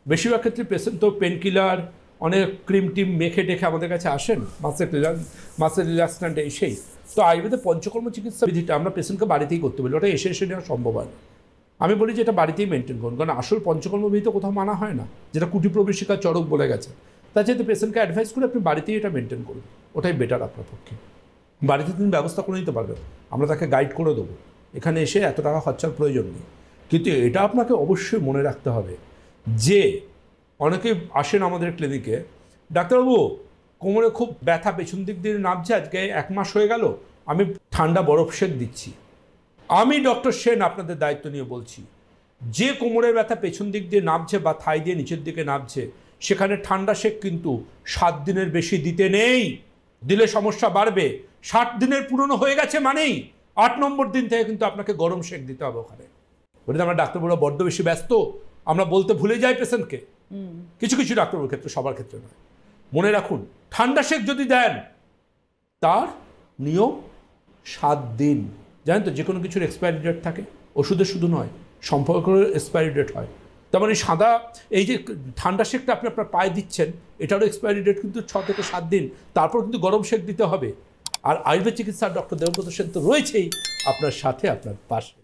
বেশিরভাগ ক্ষেত্রে পেশেন্ট তো পেন কিলার অনেক ক্রিম টিম মেখে টেখে আমাদের কাছে আসেন, মাসেল রিল্যাক্সেন্ট সেই। তো আয়ুর্বেদে পঞ্চকর্ম চিকিৎসা বিধিটা আমরা পেশেন্টকে বাড়িতেই করতে বলি, ওটা এসে নেওয়া সম্ভব হয় না। আমি বলি যে এটা বাড়িতেই মেনটেন করুন, কারণ আসল পঞ্চকর্ম বিধি তো কোথাও মানা হয় না, যেটা কুটি প্রবেশিকা চরক বলে গেছে। তাই যেহেতু পেশেন্টকে অ্যাডভাইস করে আপনি বাড়িতেই এটা মেনটেন করুন, ওটাই বেটার আপনার পক্ষে। বাড়িতে তুমি ব্যবস্থা করে নিতে পারবেন, আমরা তাকে গাইড করে দেবো, এখানে এসে এত টাকা খরচার প্রয়োজন নেই। কিন্তু এটা আপনাকে অবশ্যই মনে রাখতে হবে যে অনেকে আসেন আমাদের ক্লিনিকে, ডাক্তারবাবু কোমরে খুব ব্যথা পেছন দিক দিয়ে নামছে, আজকে 1 মাস হয়ে গেল, আমি ঠান্ডা বরফ সেক দিচ্ছি। আমি ডক্টর সেন আপনাদের দায়িত্ব নিয়ে বলছি, যে কোমরের ব্যথা পেছন দিক দিয়ে নামছে বা থাই দিয়ে নিচের দিকে নামছে, সেখানে ঠান্ডা সেক কিন্তু 7 দিনের বেশি দিতে নেই, দিলে সমস্যা বাড়বে। 60 দিনের পুরনো হয়ে গেছে মানেই 8 নম্বর দিন থেকে কিন্তু আপনাকে গরম সেক দিতে হবে ওখানে। বলে আমরা ডাক্তারবাবুরা বড্ড বেশি ব্যস্ত, আমরা বলতে ভুলে যাই পেশেন্টকে। কিছু কিছু ডাক্তারবাবুর ক্ষেত্রে, সবার ক্ষেত্রে নয়। মনে রাখুন, ঠান্ডা সেক যদি দেন তার নিয়ম 7 দিন। জানেন তো, যে কোনো কিছুর এক্সপায়ারি ডেট থাকে, ওষুধের শুধু নয়, সম্পর্কের এক্সপায়ারি ডেট হয়। তার মানে সাদা এই যে ঠান্ডা সেকটা আপনি আপনার পায়ে দিচ্ছেন, এটারও এক্সপায়ারি ডেট কিন্তু 6 থেকে 7 দিন, তারপর কিন্তু গরম সেক দিতে হবে। আর আয়ুর্বেদ চিকিৎসার ডক্টর দেবব্রত সেন তো রয়েছেই আপনার সাথে, আপনার পাশে।